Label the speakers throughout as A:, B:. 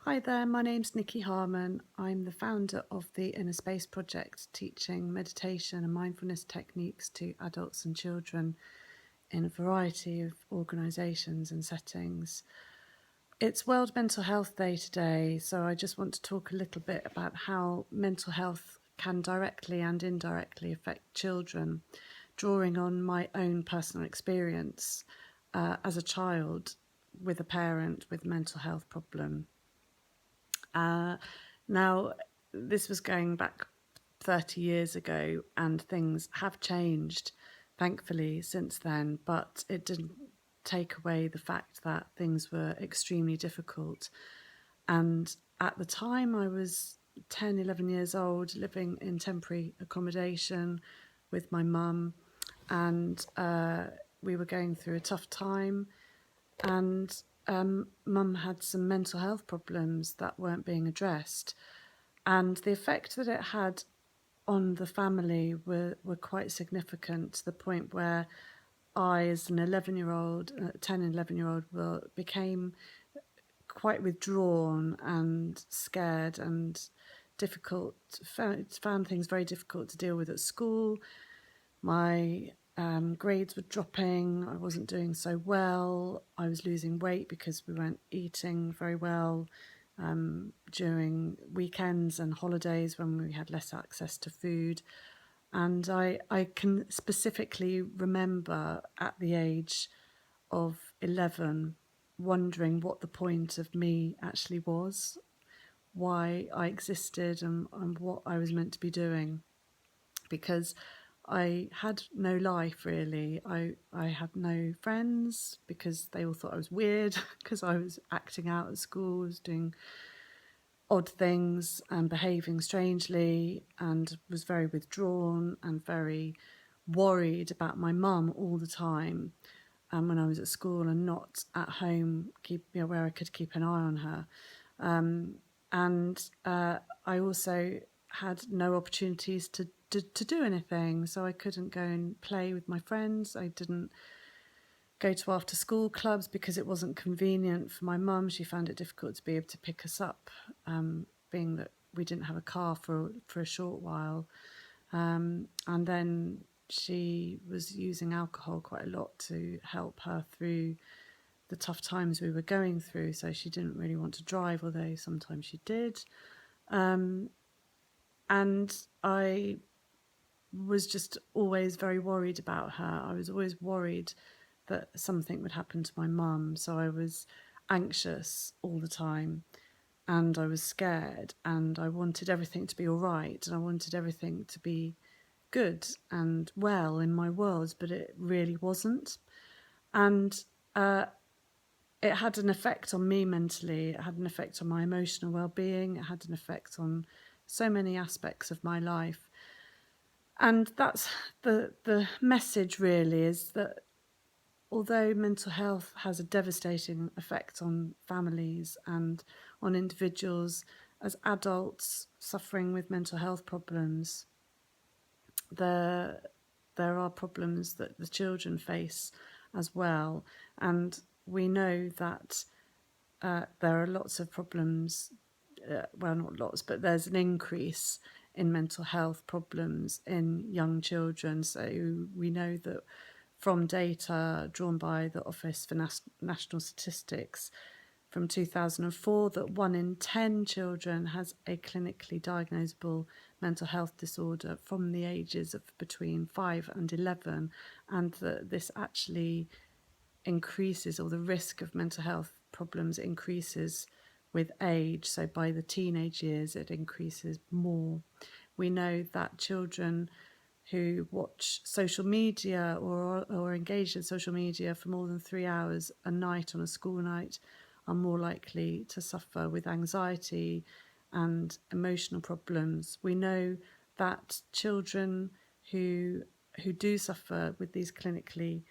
A: Hi there, my name's Nikki Harman. I'm the founder of the Inner Space Project, teaching meditation and mindfulness techniques to adults and children in a variety of organisations and settings. It's World Mental Health Day today, so I just want to talk a little bit about how mental health can directly and indirectly affect children, drawing on my own personal experience as a child with a parent with a mental health problem. Now, this was going back 30 years ago, and things have changed, thankfully, since then, but it didn't take away the fact that things were extremely difficult. And at the time, I was 10, 11 years old, living in temporary accommodation with my mum, and we were going through a tough time. And mum had some mental health problems that weren't being addressed. And the effect that it had on the family were quite significant, to the point where I, as an 11-year-old, 10 and 11-year-old, became quite withdrawn and scared and difficult, found things very difficult to deal with at school. My grades were dropping. I wasn't doing so well. I was losing weight because we weren't eating very well during weekends and holidays when we had less access to food. And I can specifically remember at the age of 11 wondering what the point of me actually was, why I existed, and what I was meant to be doing. Because I had no life, really. I had no friends because they all thought I was weird because I was acting out at school, was doing odd things and behaving strangely, and was very withdrawn and very worried about my mum all the time. When I was at school and not at home, where I could keep an eye on her. And I also had no opportunities to do anything, so I couldn't go and play with my friends. I didn't go to after school clubs because it wasn't convenient for my mum. She found it difficult to be able to pick us up, being that we didn't have a car for a short while. And then she was using alcohol quite a lot to help her through the tough times we were going through. So she didn't really want to drive, although sometimes she did. And I was just always very worried about her. I was always worried that something would happen to my mum. So I was anxious all the time, and I was scared, and I wanted everything to be all right, and I wanted everything to be good and well in my world, but it really wasn't. And it had an effect on me mentally. It had an effect on my emotional well-being. It had an effect on so many aspects of my life. And that's the message, really, is that although mental health has a devastating effect on families and on individuals as adults suffering with mental health problems, there are problems that the children face as well. And we know that there are lots of problems, well, not lots, but there's an increase in mental health problems in young children. So we know that from data drawn by the Office for National Statistics from 2004, that 1 in 10 children has a clinically diagnosable mental health disorder from the ages of between 5 and 11, and that this actually increases, or the risk of mental health problems increases with age. So by the teenage years, it increases more. We know that children who watch social media or engage in social media for more than 3 hours a night on a school night are more likely to suffer with anxiety and emotional problems. We know that children who do suffer with these clinically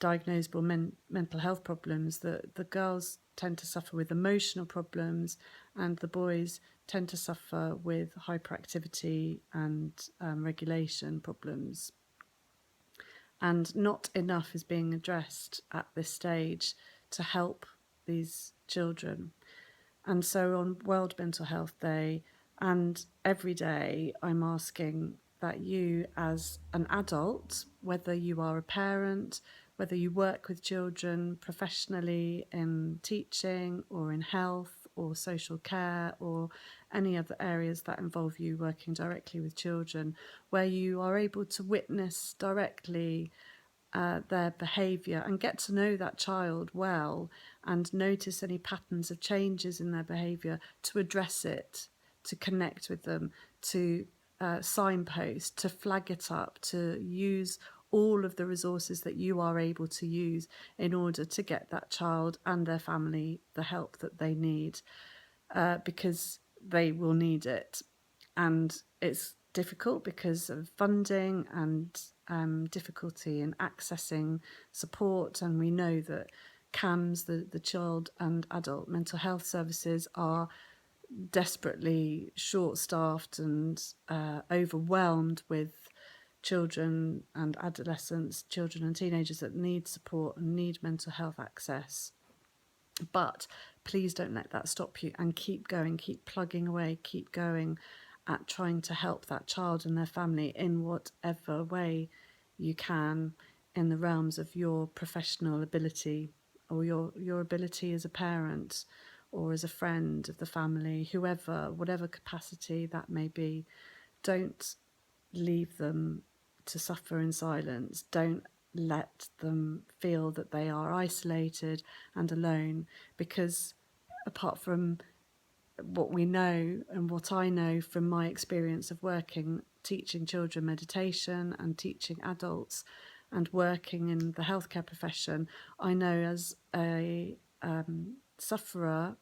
A: diagnosable mental health problems, the girls tend to suffer with emotional problems, and the boys tend to suffer with hyperactivity and regulation problems. And not enough is being addressed at this stage to help these children. And so on World Mental Health Day and every day, I'm asking that you, as an adult, whether you are a parent, whether you work with children professionally in teaching or in health or social care or any other areas that involve you working directly with children, where you are able to witness directly their behaviour and get to know that child well and notice any patterns of changes in their behaviour, to address it, to connect with them, to signpost, to flag it up, to use all of the resources that you are able to use in order to get that child and their family the help that they need, because they will need it. And it's difficult because of funding and difficulty in accessing support. And we know that CAMS, the child and adult mental health services, are desperately short-staffed and overwhelmed with children and adolescents, children and teenagers that need support and need mental health access. But please don't let that stop you, and keep going, keep plugging away, keep going at trying to help that child and their family in whatever way you can, in the realms of your professional ability or your ability as a parent or as a friend of the family, whoever, whatever capacity that may be. Don't leave them to suffer in silence. Don't let them feel that they are isolated and alone, because apart from what we know and what I know from my experience of working, teaching children meditation and teaching adults and working in the healthcare profession, I know as a sufferer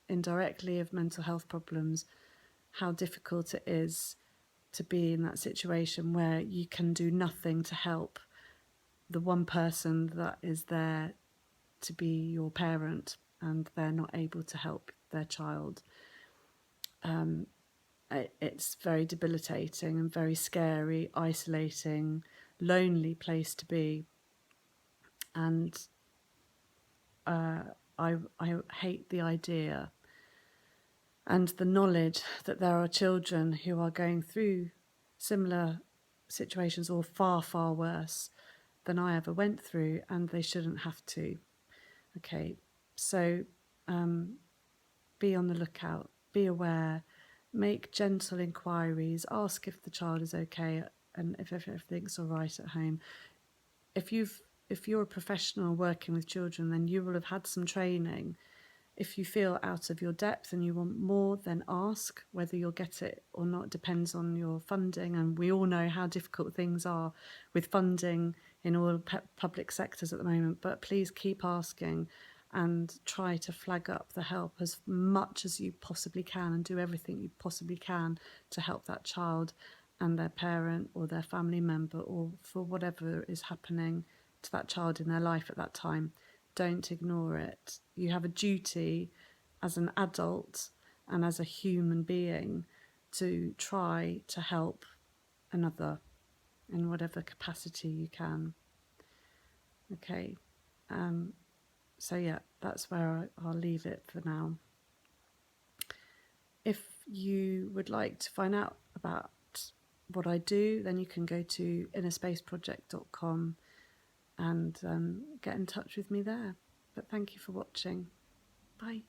A: indirectly of mental health problems how difficult it is to be in that situation where you can do nothing to help the one person that is there to be your parent, and they're not able to help their child. It's very debilitating and very scary, isolating, lonely place to be. And I hate the idea and the knowledge that there are children who are going through similar situations or far, far worse than I ever went through, and they shouldn't have to. Okay, so be on the lookout, be aware, make gentle inquiries, ask if the child is okay and if everything's all right at home. If you're a professional working with children, then you will have had some training. If you feel out of your depth and you want more, then ask. Whether you'll get it or not depends on your funding, and we all know how difficult things are with funding in all public sectors at the moment. But please keep asking and try to flag up the help as much as you possibly can, and do everything you possibly can to help that child and their parent or their family member, or for whatever is happening to that child in their life at that time. Don't ignore it. You have a duty as an adult and as a human being to try to help another in whatever capacity you can. Okay, so yeah, that's where I'll leave it for now. If you would like to find out about what I do, then you can go to innerspaceproject.com and get in touch with me there. But thank you for watching. Bye.